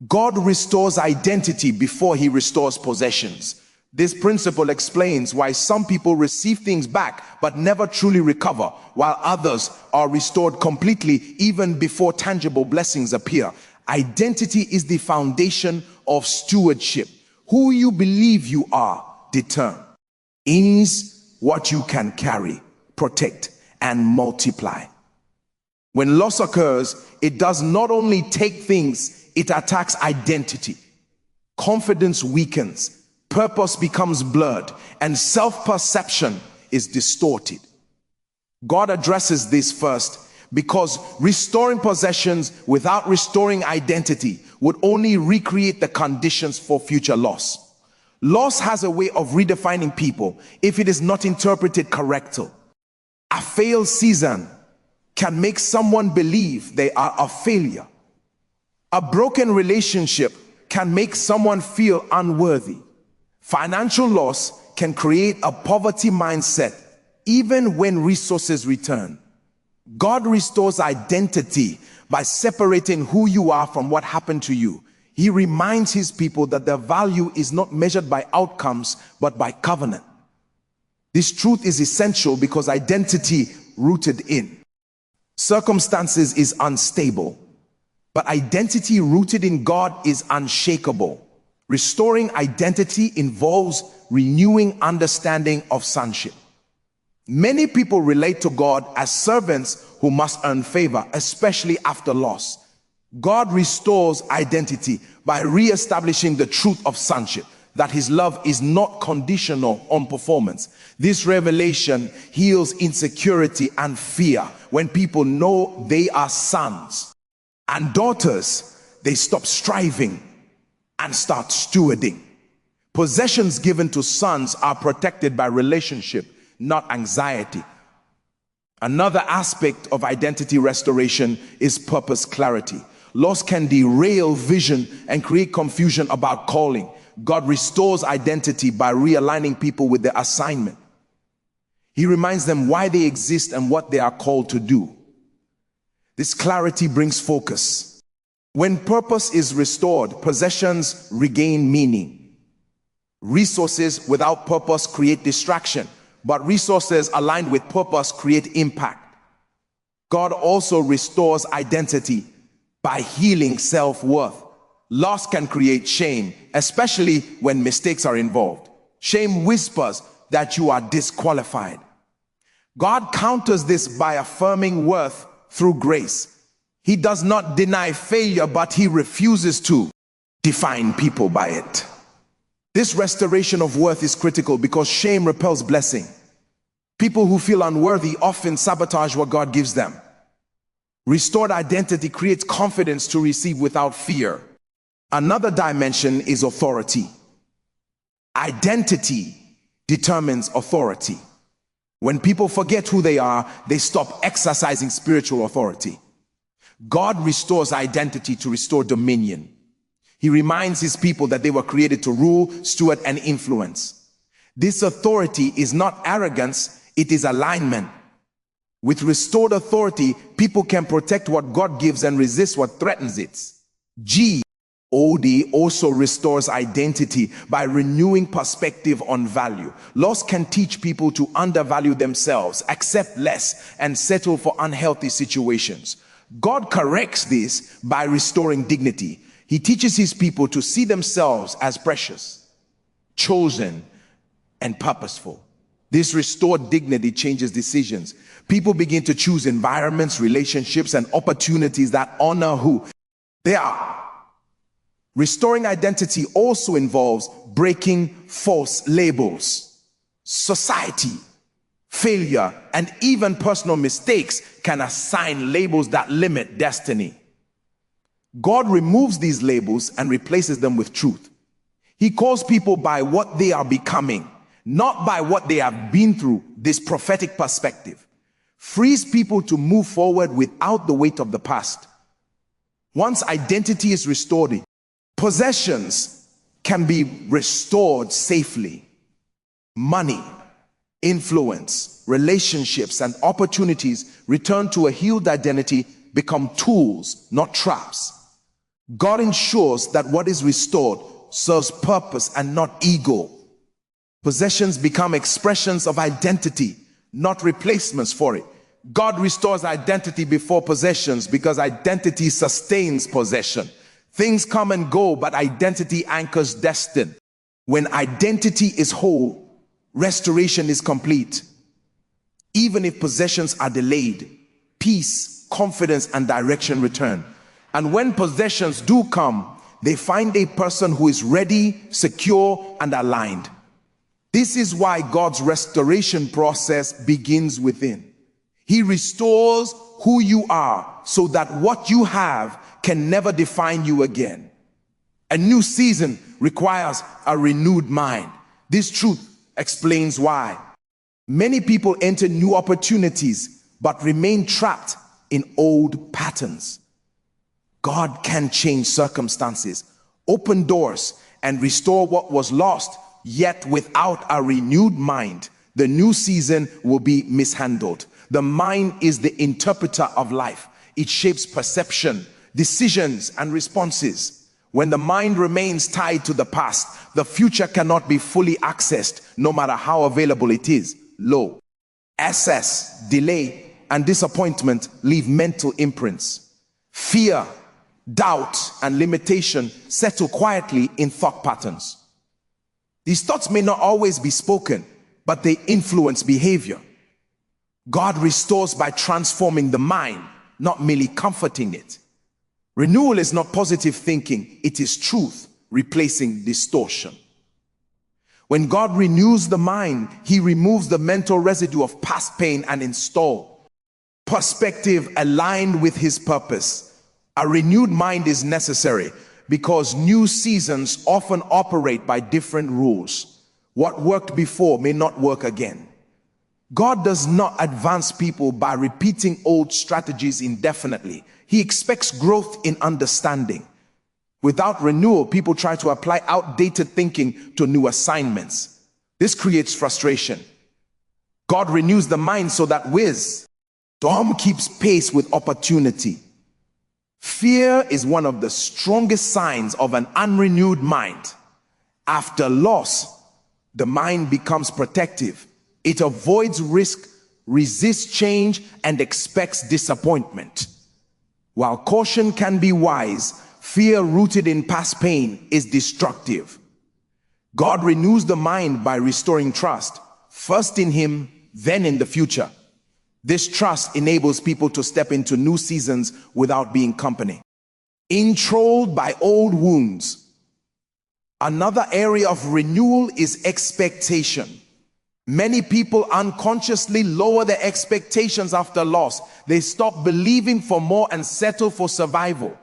God restores identity before he restores possessions. This principle explains why some people receive things back but never truly recover, while others are restored completely even before tangible blessings appear. Identity is the foundation of stewardship. Who you believe you are determines what you can carry, protect, and multiply. When loss occurs, it does not only take things, it attacks identity. Confidence weakens, purpose becomes blurred, and self-perception is distorted. God addresses this first because restoring possessions without restoring identity would only recreate the conditions for future loss. Loss has a way of redefining people if it is not interpreted correctly. A failed season can make someone believe they are a failure. A broken relationship can make someone feel unworthy. Financial loss can create a poverty mindset even when resources return. God restores identity by separating who you are from what happened to you. He reminds his people that their value is not measured by outcomes, but by covenant. This truth is essential because identity rooted in circumstances is unstable, but identity rooted in God is unshakable. Restoring identity involves renewing understanding of sonship. Many people relate to God as servants who must earn favor, especially after loss. God restores identity by reestablishing the truth of sonship, that his love is not conditional on performance. This revelation heals insecurity and fear. When people know they are sons and daughters, they stop striving and start stewarding. Possessions given to sons are protected by relationship, not anxiety. Another aspect of identity restoration is purpose clarity. Loss can derail vision and create confusion about calling. God restores identity by realigning people with their assignment. He reminds them why they exist and what they are called to do. This clarity brings focus. When purpose is restored, possessions regain meaning. Resources without purpose create distraction, but resources aligned with purpose create impact. God also restores identity by healing self-worth. Loss can create shame, especially when mistakes are involved. Shame whispers that you are disqualified. God counters this by affirming worth through grace. He does not deny failure, but he refuses to define people by it. This restoration of worth is critical because shame repels blessing. People who feel unworthy often sabotage what God gives them. Restored identity creates confidence to receive without fear. Another dimension is authority. Identity determines authority. When people forget who they are, they stop exercising spiritual authority. God restores identity to restore dominion. He reminds his people that they were created to rule, steward, and influence. This authority is not arrogance, it is alignment. With restored authority, people can protect what God gives and resist what threatens it. God also restores identity by renewing perspective on value. Loss can teach people to undervalue themselves, accept less, and settle for unhealthy situations. God corrects this by restoring dignity. He teaches his people to see themselves as precious, chosen, and purposeful. This restored dignity changes decisions. People begin to choose environments, relationships, and opportunities that honor who they are. Restoring identity also involves breaking false labels. Society, failure, and even personal mistakes can assign labels that limit destiny. God removes these labels and replaces them with truth. He calls people by what they are becoming, not by what they have been through. This prophetic perspective frees people to move forward without the weight of the past. Once identity is restored, possessions can be restored safely. Money, influence, relationships, and opportunities return to a healed identity become tools, not traps. God ensures that what is restored serves purpose and not ego. Possessions become expressions of identity, not replacements for it. God restores identity before possessions because identity sustains possession. Things come and go, but identity anchors destiny. When identity is whole, restoration is complete. Even if possessions are delayed, peace, confidence, and direction return. And when possessions do come, they find a person who is ready, secure, and aligned. This is why God's restoration process begins within. He restores who you are so that what you have can never define you again. A new season requires a renewed mind. This truth explains why many people enter new opportunities but remain trapped in old patterns. God can change circumstances, open doors, and restore what was lost, yet without a renewed mind, the new season will be mishandled. The mind is the interpreter of life. It shapes perception, decisions, and responses. When the mind remains tied to the past, the future cannot be fully accessed, no matter how available it is. Excess, delay, and disappointment leave mental imprints. Fear, doubt, and limitation settle quietly in thought patterns. These thoughts may not always be spoken, but they influence behavior. God restores by transforming the mind, not merely comforting it. Renewal is not positive thinking, it is truth replacing distortion. When God renews the mind, he removes the mental residue of past pain and installs perspective aligned with his purpose. A renewed mind is necessary because new seasons often operate by different rules. What worked before may not work again. God does not advance people by repeating old strategies indefinitely. He expects growth in understanding. Without renewal, people try to apply outdated thinking to new assignments. This creates frustration. God renews the mind so that wisdom keeps pace with opportunity. Fear is one of the strongest signs of an unrenewed mind. After loss, the mind becomes protective. It avoids risk resists change, and expects disappointment. While caution can be wise, fear rooted in past pain is destructive. God renews the mind by restoring trust, first in Him, then in the future. This trust enables people to step into new seasons without being company enthralled by old wounds. Another area of renewal is expectation. Many people unconsciously lower their expectations after loss. They stop believing for more and settle for survival.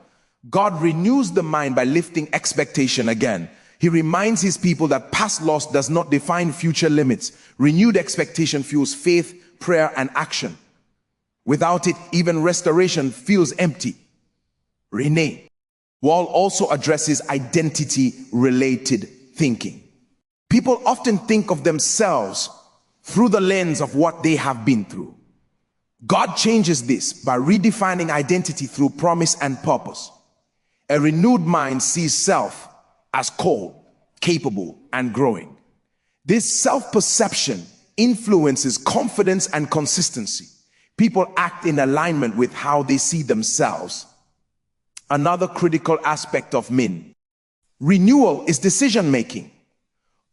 God renews the mind by lifting expectation again. He reminds His people that past loss does not define future limits. Renewed expectation fuels faith, prayer, and action. Without it, even restoration feels empty. Renee Wall also addresses identity-related thinking. People often think of themselves through the lens of what they have been through. God changes this by redefining identity through promise and purpose. A renewed mind sees self as called, capable, and growing. This self-perception influences confidence and consistency. People act in alignment with how they see themselves. Another critical aspect of renewal is decision-making.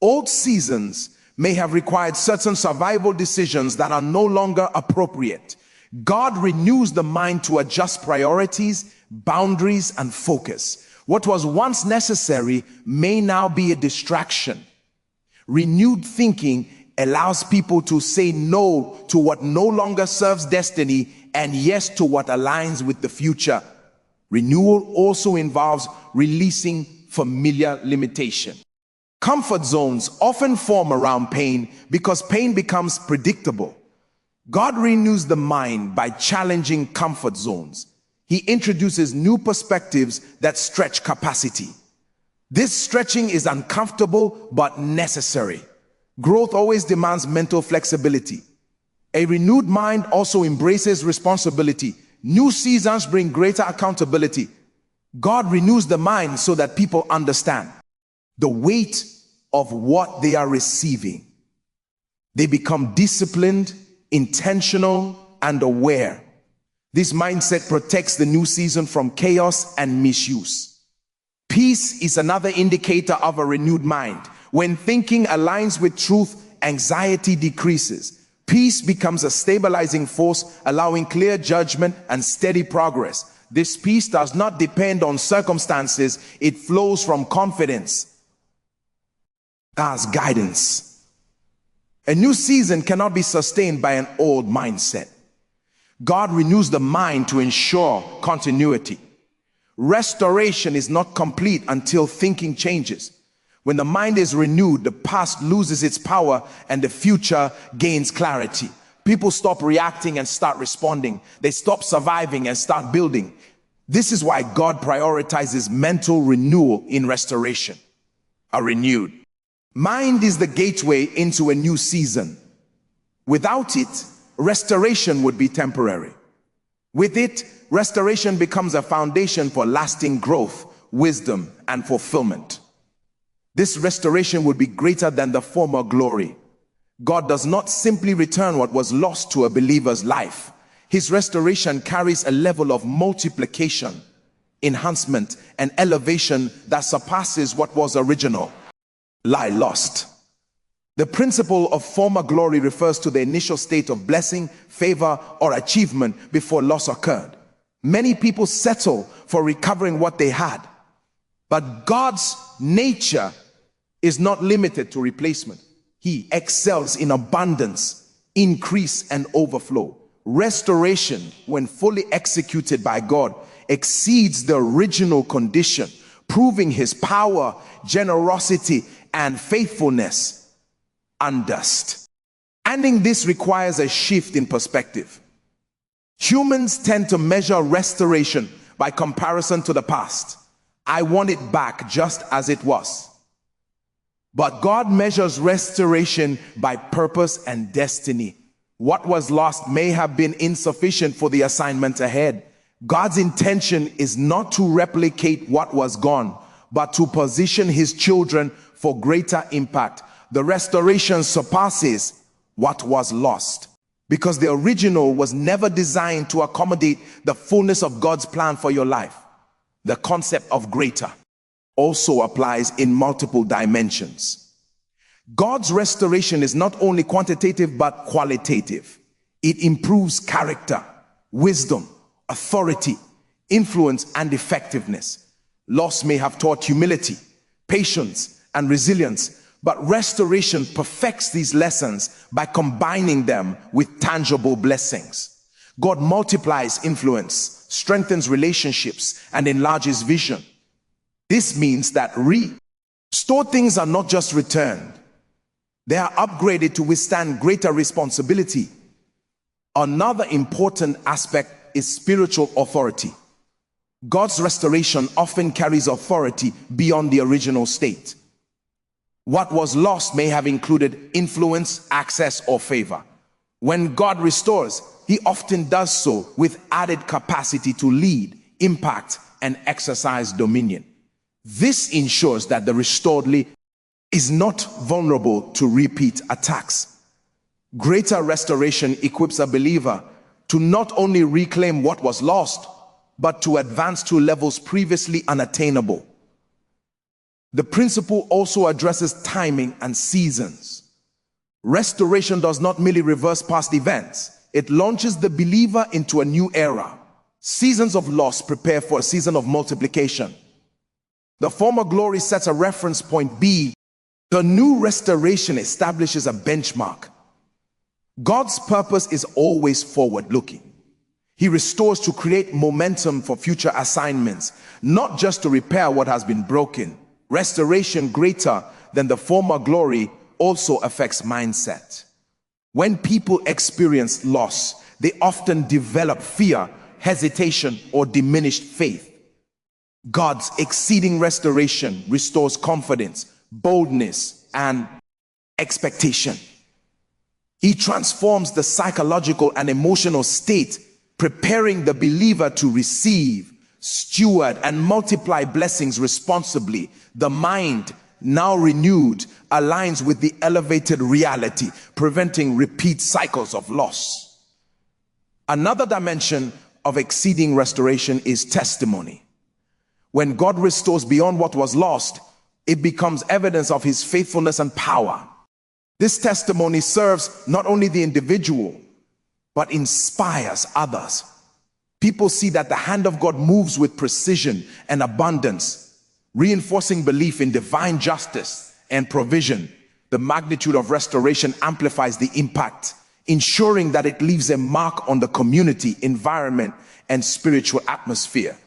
Old seasons may have required certain survival decisions that are no longer appropriate. God renews the mind to adjust priorities, boundaries, and focus. What was once necessary may now be a distraction. Renewed thinking allows people to say no to what no longer serves destiny and yes to what aligns with the future. Renewal also involves releasing familiar limitation. Comfort zones often form around pain because pain becomes predictable. God renews the mind by challenging comfort zones. He introduces new perspectives that stretch capacity. This stretching is uncomfortable but necessary. Growth always demands mental flexibility. A renewed mind also embraces responsibility. New seasons bring greater accountability. God renews the mind so that people understand the weight of what they are receiving. They become disciplined, intentional, and aware. This mindset protects the new season from chaos and misuse. Peace is another indicator of a renewed mind. When thinking aligns with truth, anxiety decreases. Peace becomes a stabilizing force, allowing clear judgment and steady progress. This peace does not depend on circumstances. It flows from confidence as guidance. A new season cannot be sustained by an old mindset. God renews the mind to ensure continuity. Restoration is not complete until thinking changes. When the mind is renewed, the past loses its power and the future gains clarity. People stop reacting and start responding. They stop surviving and start building. This is why God prioritizes mental renewal in restoration. A renewed mind is the gateway into a new season. Without it, restoration would be temporary. With it, restoration becomes a foundation for lasting growth, wisdom, and fulfillment. This restoration would be greater than the former glory. God does not simply return what was lost to a believer's life. His restoration carries a level of multiplication, enhancement, and elevation that surpasses what was original. Lost. The principle of former glory refers to the initial state of blessing, favor, or achievement before loss occurred. Many people settle for recovering what they had, but God's nature is not limited to replacement. He excels in abundance, increase, and overflow. Restoration, when fully executed by God, exceeds the original condition, proving His power, generosity, and faithfulness undust. Ending this requires a shift in perspective. Humans tend to measure restoration by comparison to the past. I want it back just as it was. But God measures restoration by purpose and destiny. What was lost may have been insufficient for the assignment ahead. God's intention is not to replicate what was gone, but to position His children for greater impact. The restoration surpasses what was lost. because the original was never designed to accommodate the fullness of God's plan for your life. The concept of greater also applies in multiple dimensions. God's restoration is not only quantitative but qualitative. It improves character, wisdom, authority, influence, and effectiveness. Loss may have taught humility, patience, and resilience, but restoration perfects these lessons by combining them with tangible blessings. God multiplies influence, strengthens relationships, and enlarges vision. This means that restored things are not just returned, they are upgraded to withstand greater responsibility. Another important aspect is spiritual authority. God's restoration often carries authority beyond the original state. What was lost may have included influence, access, or favor. When God restores, he often does so with added capacity to lead, impact, and exercise dominion. This ensures that the restoredly is not vulnerable to repeat attacks. Greater restoration equips a believer to not only reclaim what was lost, but to advance to levels previously unattainable. The principle also addresses timing and seasons. Restoration does not merely reverse past events, it launches the believer into a new era. Seasons of loss prepare for a season of multiplication. The former glory sets a reference point B. The new restoration establishes a benchmark. God's purpose is always forward-looking. He restores to create momentum for future assignments, not just to repair what has been broken. Restoration greater than the former glory also affects mindset. When people experience loss, they often develop fear, hesitation, or diminished faith. God's exceeding restoration restores confidence, boldness, and expectation. He transforms the psychological and emotional state, preparing the believer to receive, steward, and multiply blessings responsibly. The mind, now renewed, aligns with the elevated reality, preventing repeat cycles of loss. Another dimension of exceeding restoration is testimony. When God restores beyond what was lost, it becomes evidence of his faithfulness and power. This testimony serves not only the individual, but inspires others. People see that the hand of God moves with precision and abundance, reinforcing belief in divine justice and provision. The magnitude of restoration amplifies the impact, ensuring that it leaves a mark on the community, environment, and spiritual atmosphere.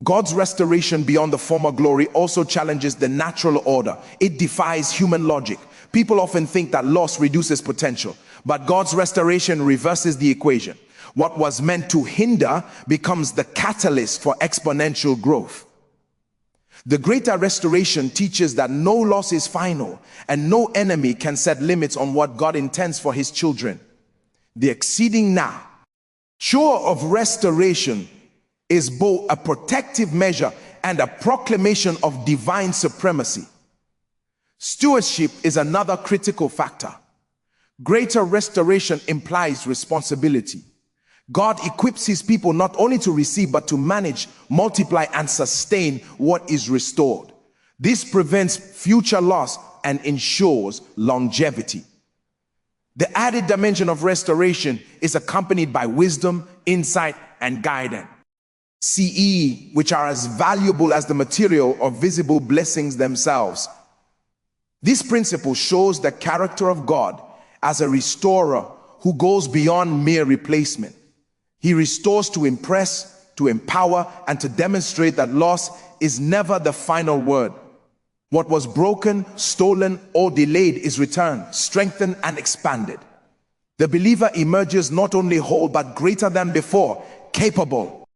God's restoration beyond the former glory also challenges the natural order. It defies human logic. People often think that loss reduces potential, but God's restoration reverses the equation. What was meant to hinder becomes the catalyst for exponential growth. The greater restoration teaches that no loss is final, and no enemy can set limits on what God intends for his children. The exceeding now nature of restoration is both a protective measure and a proclamation of divine supremacy. Stewardship is another critical factor. Greater restoration implies responsibility. God equips his people not only to receive, but to manage, multiply, and sustain what is restored. This prevents future loss and ensures longevity. The added dimension of restoration is accompanied by wisdom, insight, and guidance. CE, which are as valuable as the material or visible blessings themselves. This principle shows the character of God as a restorer who goes beyond mere replacement. He restores to impress, to empower, and to demonstrate that loss is never the final word. What was broken, stolen, or delayed is returned, strengthened, and expanded. The believer emerges not only whole, but greater than before, capable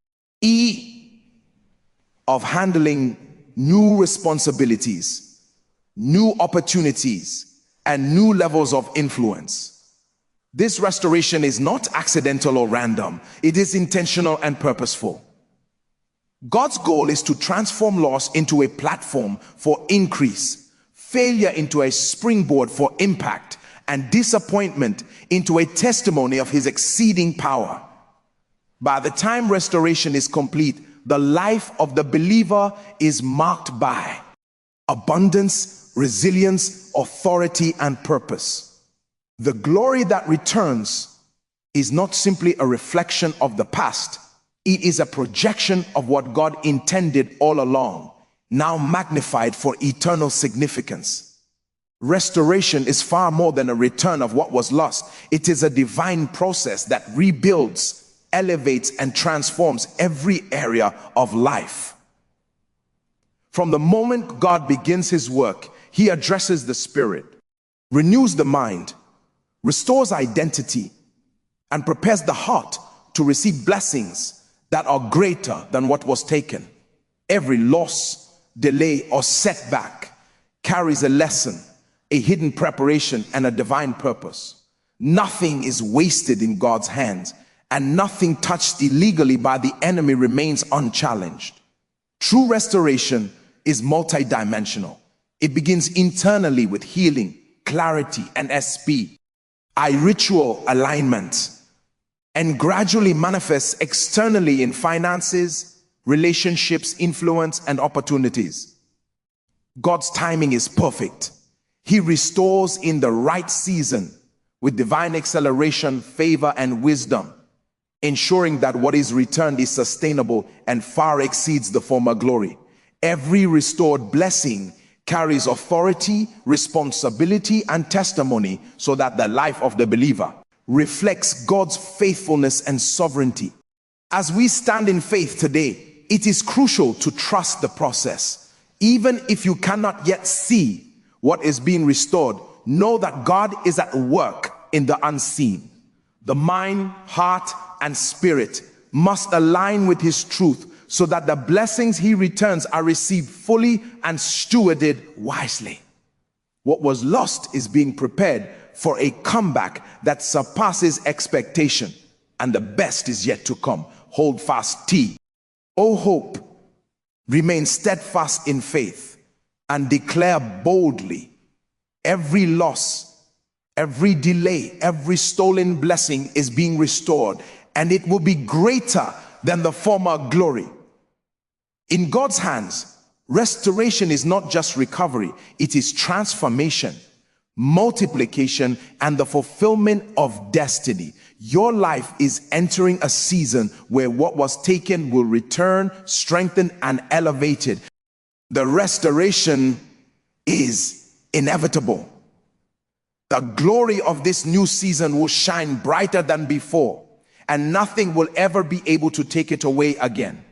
of handling new responsibilities, new opportunities, and new levels of influence. This restoration is not accidental or random. It is intentional and purposeful. God's goal is to transform loss into a platform for increase, failure into a springboard for impact, and disappointment into a testimony of his exceeding power. By the time restoration is complete, the life of the believer is marked by abundance, resilience, authority, and purpose. The glory that returns is not simply a reflection of the past. It is a projection of what God intended all along, now magnified for eternal significance. Restoration is far more than a return of what was lost. It is a divine process that rebuilds, elevates, and transforms every area of life. From the moment God begins his work, he addresses the spirit, renews the mind, restores identity, and prepares the heart to receive blessings that are greater than what was taken. Every loss, delay, or setback carries a lesson, a hidden preparation, and a divine purpose. Nothing is wasted in God's hands, and nothing touched illegally by the enemy remains unchallenged. True restoration is multidimensional. It begins internally with healing, clarity, and ritual alignment, and gradually manifests externally in finances, relationships, influence, and opportunities. God's timing is perfect. He restores in the right season with divine acceleration, favor, and wisdom, ensuring that what is returned is sustainable and far exceeds the former glory. Every restored blessing carries authority, responsibility, and testimony, so that the life of the believer reflects God's faithfulness and sovereignty. As we stand in faith today, it is crucial to trust the process. Even if you cannot yet see what is being restored, know that God is at work in the unseen. The mind, heart, and spirit must align with his truth, so that the blessings he returns are received fully and stewarded wisely. What was lost is being prepared for a comeback that surpasses expectation, and the best is yet to come. Hold fast, O hope, remain steadfast in faith, and declare boldly, every loss, every delay, every stolen blessing is being restored, and it will be greater than the former glory. In God's hands, restoration is not just recovery, it is transformation, multiplication, and the fulfillment of destiny. Your life is entering a season where what was taken will return, strengthened, and elevated. The restoration is inevitable. The glory of this new season will shine brighter than before, and nothing will ever be able to take it away again.